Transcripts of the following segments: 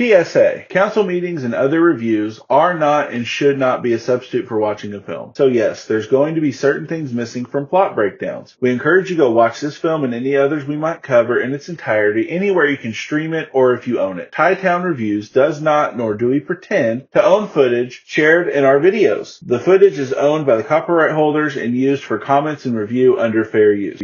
PSA: Council meetings and other reviews are not and should not be a substitute for watching a film. So yes, there's going to be certain things missing from plot breakdowns. We encourage you to go watch this film and any others we might cover in its entirety anywhere you can stream it or if you own it. TyTown Reviews does not, nor do we pretend, to own footage shared in our videos. The footage is owned by the copyright holders and used for comments and review under fair use.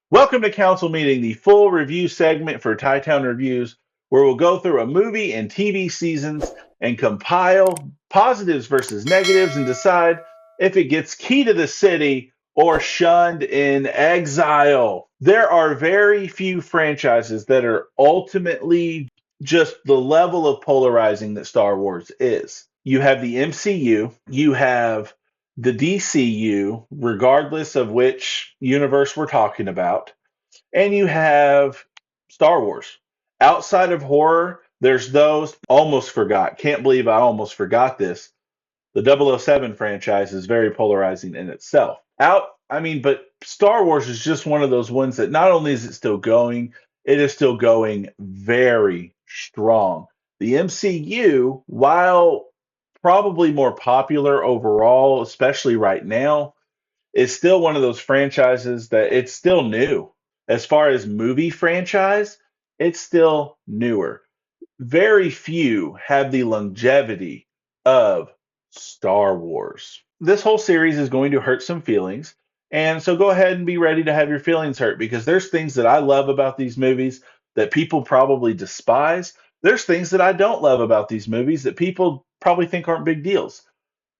Welcome to Council Meeting, the full review segment for TyTown Reviews, where we'll go through a movie and TV seasons and compile positives versus negatives and decide if it gets key to the city or shunned in exile. There are very few franchises that are ultimately just the level of polarizing that Star Wars is. You have the MCU, you have the DCU, regardless of which universe we're talking about, and you have Star Wars. Outside of horror, there's those almost forgot. Can't believe I almost forgot this. The 007 franchise is very polarizing in itself. But Star Wars is just one of those ones that not only is it still going, it is still going very strong. The MCU, while probably more popular overall, especially right now, is still one of those franchises that it's still new. As far as movie franchise, it's still newer. Very few have the longevity of Star Wars. This whole series is going to hurt some feelings, and so go ahead and be ready to have your feelings hurt because there's things that I love about these movies that people probably despise. There's things that I don't love about these movies that people probably think aren't big deals.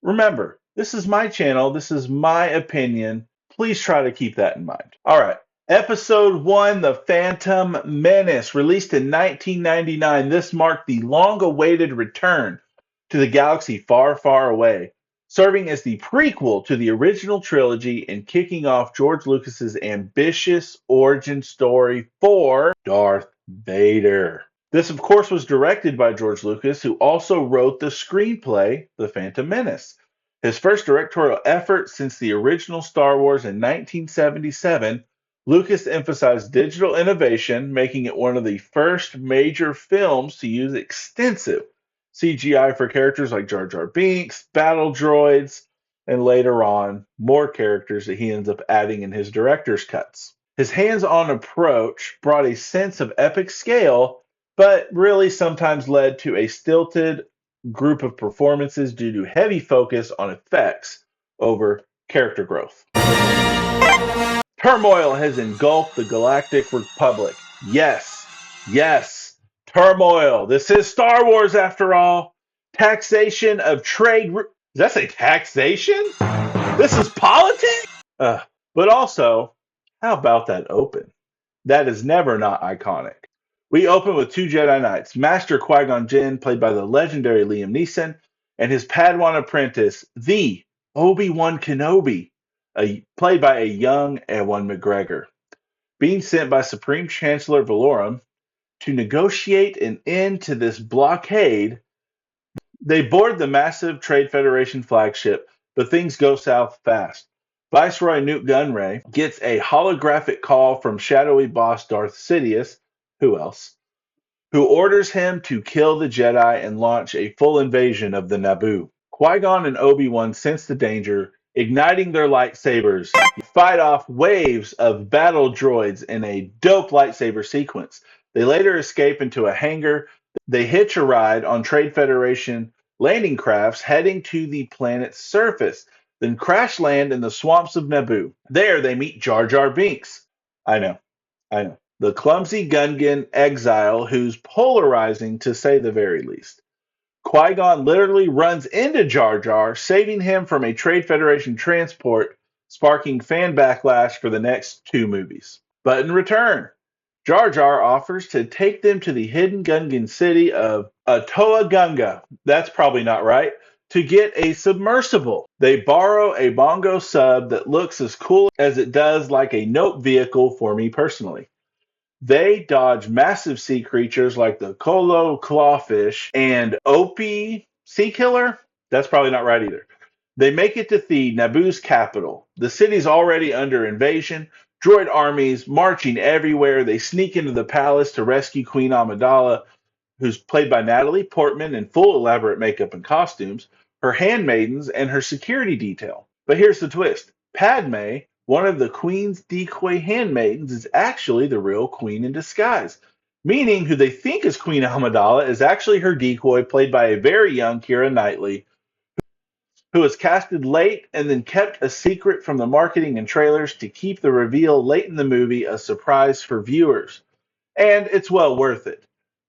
Remember, this is my channel. This is my opinion. Please try to keep that in mind. All right. Episode 1, The Phantom Menace, released in 1999. This marked the long-awaited return to the galaxy far, far away, serving as the prequel to the original trilogy and kicking off George Lucas's ambitious origin story for Darth Vader. This, of course, was directed by George Lucas, who also wrote the screenplay, The Phantom Menace. His first directorial effort since the original Star Wars in 1977, Lucas emphasized digital innovation, making it one of the first major films to use extensive CGI for characters like Jar Jar Binks, battle droids, and later on, more characters that he ends up adding in his director's cuts. His hands-on approach brought a sense of epic scale, but really sometimes led to a stilted group of performances due to heavy focus on effects over character growth. Turmoil has engulfed the Galactic Republic. Yes, turmoil. This is Star Wars after all. Taxation of trade. Does that say taxation? This is politics? But also, how about that open? That is never not iconic. We open with two Jedi Knights, Master Qui-Gon Jinn, played by the legendary Liam Neeson, and his Padawan apprentice, the Obi-Wan Kenobi, played by a young Ewan McGregor, being sent by Supreme Chancellor Valorum to negotiate an end to this blockade. They board the massive Trade Federation flagship, but things go south fast. Viceroy Newt Gunray gets a holographic call from shadowy boss Darth Sidious, who else, who orders him to kill the Jedi and launch a full invasion of the Naboo. Qui-Gon and Obi-Wan sense the danger, igniting their lightsabers, fight off waves of battle droids in a dope lightsaber sequence. They later escape into a hangar. They hitch a ride on Trade Federation landing crafts heading to the planet's surface, then crash land in the swamps of Naboo. There they meet Jar Jar Binks. I know. The clumsy Gungan exile who's polarizing to say the very least. Qui-Gon literally runs into Jar Jar, saving him from a Trade Federation transport, sparking fan backlash for the next two movies. But in return, Jar Jar offers to take them to the hidden Gungan city of Atoa Gunga. That's probably not right. To get a submersible. They borrow a bongo sub that looks as cool as it does like a note vehicle for me personally. They dodge massive sea creatures like the Kolo clawfish and Opie sea killer. That's probably not right either. They make it to Naboo's capital. The city's already under invasion. Droid armies marching everywhere. They sneak into the palace to rescue Queen Amidala. who's played by Natalie Portman in full elaborate makeup and costumes, her handmaidens, and her security detail. But here's the twist. Padme, one of the Queen's decoy handmaidens, is actually the real Queen in disguise, meaning who they think is Queen Amidala is actually her decoy, played by a very young Keira Knightley, who was casted late and then kept a secret from the marketing and trailers to keep the reveal late in the movie a surprise for viewers. And it's well worth it.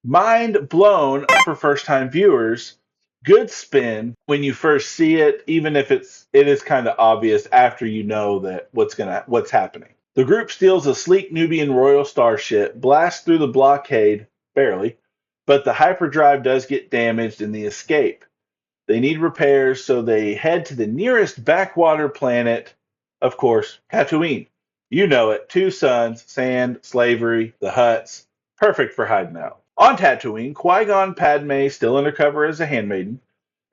Mind blown for first time viewers. Good spin when you first see it, even if it is kind of obvious after you know that what's happening. The group steals a sleek Nubian royal starship, blasts through the blockade, barely, but the hyperdrive does get damaged in the escape. They need repairs, so they head to the nearest backwater planet, of course, Tatooine. You know it. Two suns, sand, slavery, the huts. Perfect for hiding out. On Tatooine, Qui-Gon, Padme, still undercover as a handmaiden,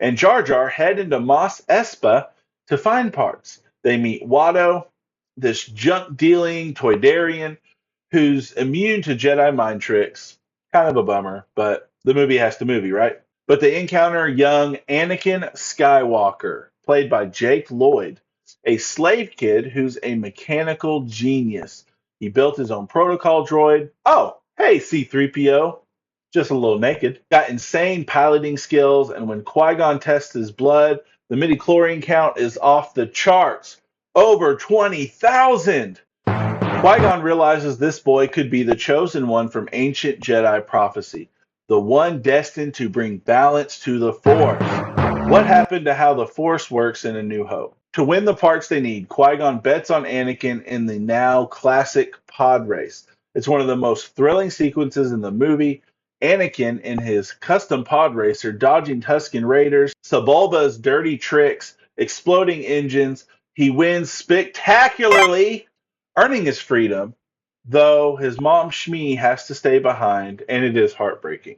and Jar Jar head into Mos Espa to find parts. They meet Watto, this junk-dealing Toydarian who's immune to Jedi mind tricks. Kind of a bummer, but the movie has to movie, right? But they encounter young Anakin Skywalker, played by Jake Lloyd, a slave kid who's a mechanical genius. He built his own protocol droid. Oh, hey, C-3PO. Just a little naked. Got insane piloting skills, and when Qui-Gon tests his blood, the midi-chlorian count is off the charts. Over 20,000! Qui-Gon realizes this boy could be the chosen one from ancient Jedi prophecy, the one destined to bring balance to the Force. What happened to how the Force works in A New Hope? To win the parts they need, Qui-Gon bets on Anakin in the now classic pod race. It's one of the most thrilling sequences in the movie. Anakin in his custom pod racer, dodging Tusken Raiders, Sebulba's dirty tricks, exploding engines. He wins spectacularly, earning his freedom, though his mom Shmi has to stay behind, and it is heartbreaking.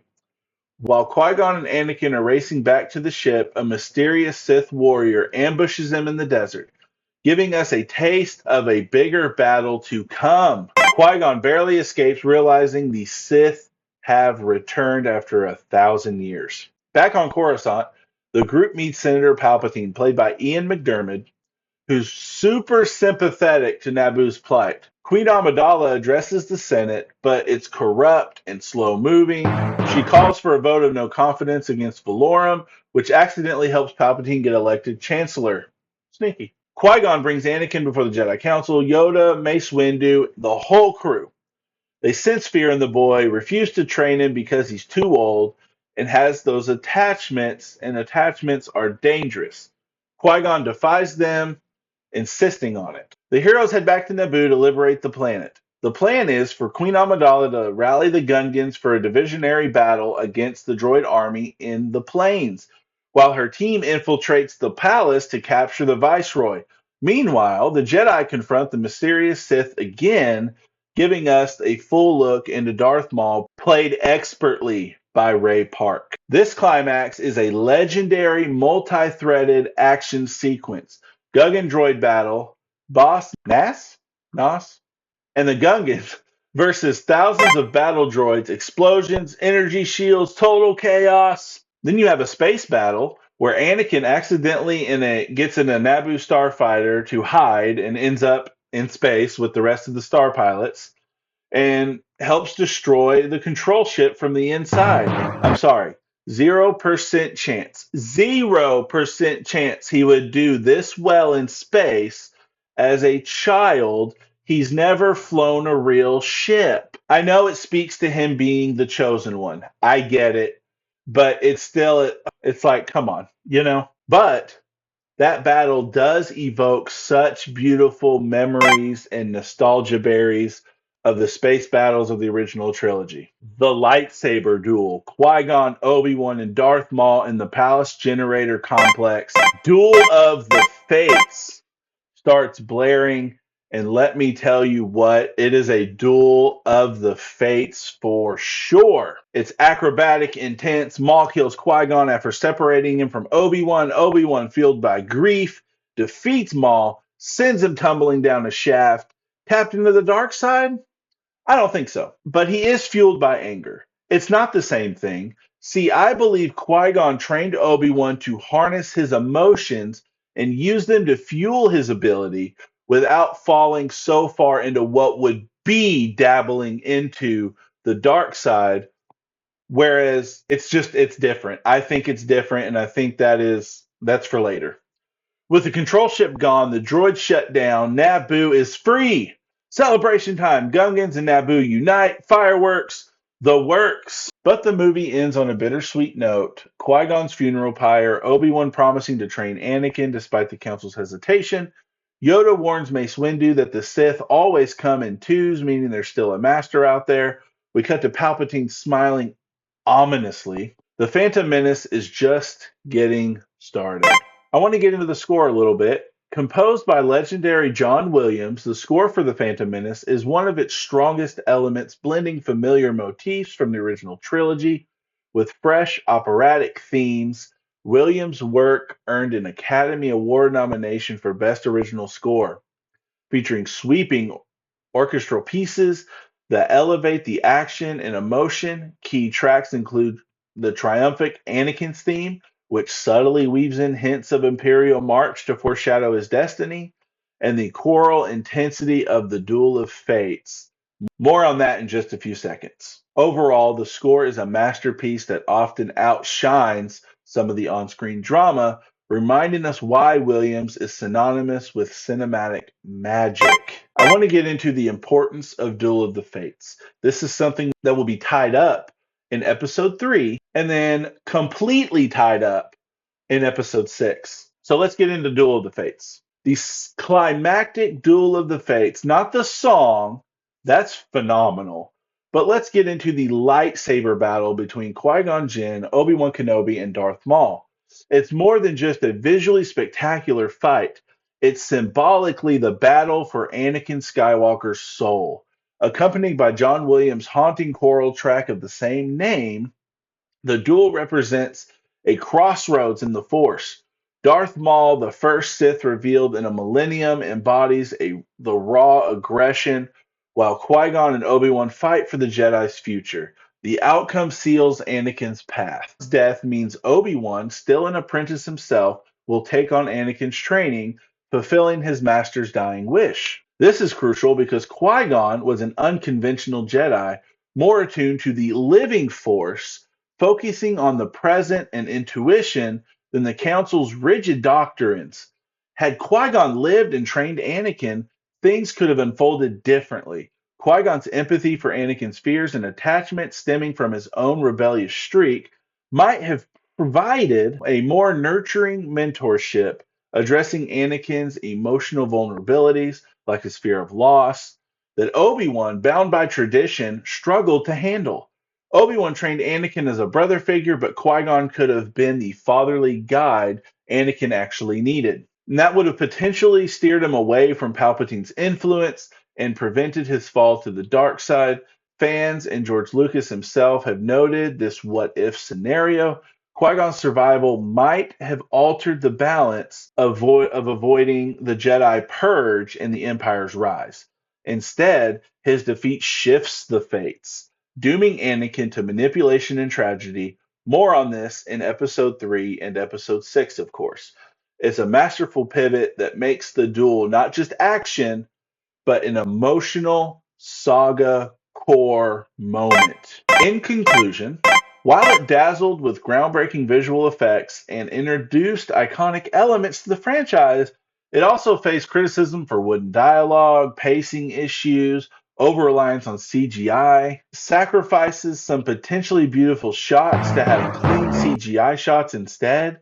While Qui-Gon and Anakin are racing back to the ship, a mysterious Sith warrior ambushes them in the desert, giving us a taste of a bigger battle to come. Qui-Gon barely escapes, realizing the Sith have returned after 1,000 years. Back on Coruscant, the group meets Senator Palpatine, played by Ian McDiarmid, who's super sympathetic to Naboo's plight. Queen Amidala addresses the Senate, but it's corrupt and slow-moving. She calls for a vote of no confidence against Valorum, which accidentally helps Palpatine get elected Chancellor. Sneaky. Qui-Gon brings Anakin before the Jedi Council, Yoda, Mace Windu, the whole crew. They sense fear in the boy, refuse to train him because he's too old, and has those attachments, and attachments are dangerous. Qui-Gon defies them, insisting on it. The heroes head back to Naboo to liberate the planet. The plan is for Queen Amidala to rally the Gungans for a divisionary battle against the droid army in the plains, while her team infiltrates the palace to capture the Viceroy. Meanwhile, the Jedi confront the mysterious Sith again, giving us a full look into Darth Maul, played expertly by Ray Park. This climax is a legendary multi-threaded action sequence. Gungan droid battle, Boss Nas, and the Gungans versus thousands of battle droids, explosions, energy shields, total chaos. Then you have a space battle where Anakin accidentally gets in a Naboo starfighter to hide and ends up in space with the rest of the star pilots and helps destroy the control ship from the inside. I'm sorry. 0% chance. 0% chance he would do this well in space as a child. He's never flown a real ship. I know it speaks to him being the chosen one. I get it. But it's like, come on, you know? But that battle does evoke such beautiful memories and nostalgia berries of the space battles of the original trilogy. The lightsaber duel, Qui-Gon, Obi-Wan, and Darth Maul in the Palace Generator Complex. Duel of the Fates starts blaring, and let me tell you what, it is a duel of the fates for sure. It's acrobatic, intense. Maul kills Qui-Gon after separating him from Obi-Wan. Obi-Wan, fueled by grief, defeats Maul, sends him tumbling down a shaft. Tapped into the dark side? I don't think so, but he is fueled by anger. It's not the same thing. See, I believe Qui-Gon trained Obi-Wan to harness his emotions and use them to fuel his ability without falling so far into what would be dabbling into the dark side. Whereas it's different. I think it's different, and I think that's for later. With the control ship gone, the droids shut down. Naboo is free. Celebration time. Gungans and Naboo unite. Fireworks. The works. But the movie ends on a bittersweet note. Qui-Gon's funeral pyre. Obi-Wan promising to train Anakin despite the Council's hesitation. Yoda warns Mace Windu that the Sith always come in twos, meaning there's still a master out there. We cut to Palpatine smiling ominously. The Phantom Menace is just getting started. I want to get into the score a little bit. Composed by legendary John Williams, the score for The Phantom Menace is one of its strongest elements, blending familiar motifs from the original trilogy with fresh operatic themes. Williams' work earned an Academy Award nomination for Best Original Score, featuring sweeping orchestral pieces that elevate the action and emotion. Key tracks include the triumphant Anakin's theme, which subtly weaves in hints of Imperial March to foreshadow his destiny, and the choral intensity of the Duel of Fates. More on that in just a few seconds. Overall, the score is a masterpiece that often outshines some of the on screen drama, reminding us why Williams is synonymous with cinematic magic. I want to get into the importance of Duel of the Fates. This is something that will be tied up in episode 3 and then completely tied up in episode 6. So let's get into Duel of the Fates. The climactic Duel of the Fates, not the song, that's phenomenal. But let's get into the lightsaber battle between Qui-Gon Jinn, Obi-Wan Kenobi, and Darth Maul. It's more than just a visually spectacular fight. It's symbolically the battle for Anakin Skywalker's soul. Accompanied by John Williams' haunting choral track of the same name, the duel represents a crossroads in the Force. Darth Maul, the first Sith revealed in a millennium, embodies the raw aggression, while Qui-Gon and Obi-Wan fight for the Jedi's future. The outcome seals Anakin's path. His death means Obi-Wan, still an apprentice himself, will take on Anakin's training, fulfilling his master's dying wish. This is crucial because Qui-Gon was an unconventional Jedi, more attuned to the living Force, focusing on the present and intuition than the Council's rigid doctrines. Had Qui-Gon lived and trained Anakin, things could have unfolded differently. Qui-Gon's empathy for Anakin's fears and attachment stemming from his own rebellious streak might have provided a more nurturing mentorship, addressing Anakin's emotional vulnerabilities, like his fear of loss, that Obi-Wan, bound by tradition, struggled to handle. Obi-Wan trained Anakin as a brother figure, but Qui-Gon could have been the fatherly guide Anakin actually needed. And that would have potentially steered him away from Palpatine's influence and prevented his fall to the dark side. Fans and George Lucas himself have noted this what-if scenario. Qui-Gon's survival might have altered the balance of avoiding the Jedi purge and the Empire's rise. Instead, his defeat shifts the fates, dooming Anakin to manipulation and tragedy. More on this in episode 3 and episode 6, of course. It's a masterful pivot that makes the duel not just action, but an emotional saga core moment. In conclusion, while it dazzled with groundbreaking visual effects and introduced iconic elements to the franchise, it also faced criticism for wooden dialogue, pacing issues, over-reliance on CGI, sacrifices some potentially beautiful shots to have clean CGI shots instead.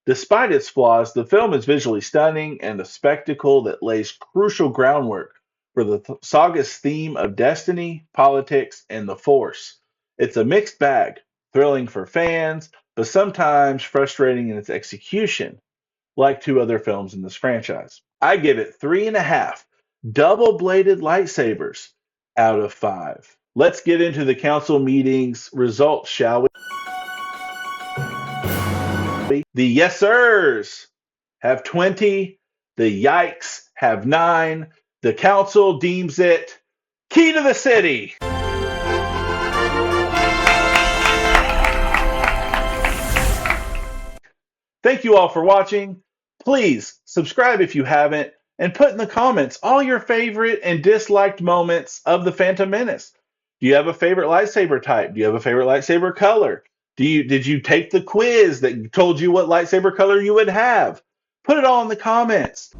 Despite its flaws, the film is visually stunning and a spectacle that lays crucial groundwork for the saga's theme of destiny, politics, and the Force. It's a mixed bag, thrilling for fans, but sometimes frustrating in its execution, like two other films in this franchise. I give it 3.5 double-bladed lightsabers out of 5. Let's get into the council meeting's results, shall we? The yes sirs have 20. The yikes have 9. The council deems it key to the city. Thank you all for watching. Please subscribe if you haven't, and put in the comments all your favorite and disliked moments of the Phantom Menace. Do you have a favorite lightsaber type? Do you have a favorite lightsaber color? Did you take the quiz that told you what lightsaber color you would have? Put it all in the comments.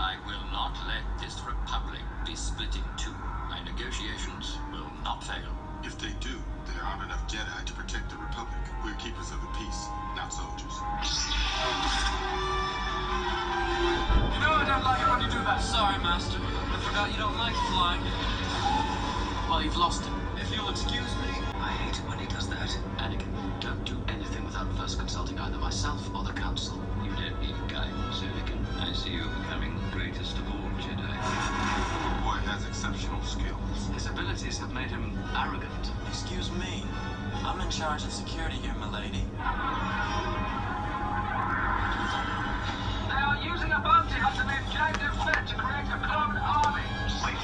I will not let this republic be split in two. My negotiations will not fail. If they do, there aren't enough Jedi to protect the Republic. We're keepers of the peace, not soldiers. You know I don't like it when you do that. Sorry, Master. I forgot you don't like flying. Well, you've lost it. If you'll excuse me. I hate it when he does that. Anakin, don't do anything without first consulting either myself or the Council. You don't need guidance, Anakin. I see you becoming the greatest of all Jedi. The boy has exceptional skills. His abilities have made him arrogant. Excuse me. I'm in charge of security here, milady. They are using a bounty hunter named Jacob Fett to create a clone army. Wait.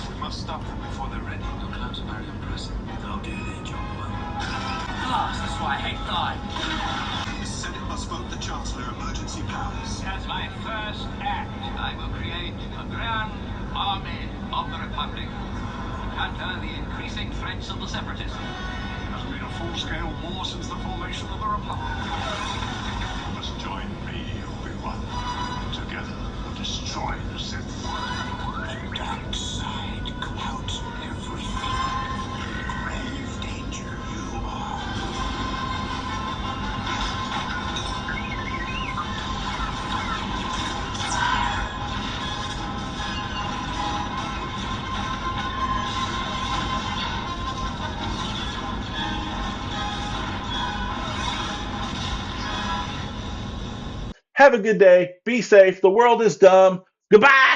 We must stop them before they're ready. Your clones are very impressive. They'll do their job well. Blast, that's why I hate flying. The Senate must vote the Chancellor emergency powers. As my first act, I will create a grand army of the Republic to counter the increasing threats of the Separatists. Has been a full-scale war since the formation of the Republic. You must join me, Obi-Wan. Together, we'll destroy the Sith. The dark side clouds everything. In grave danger you are. Have a good day. Be safe. The world is dumb. Goodbye.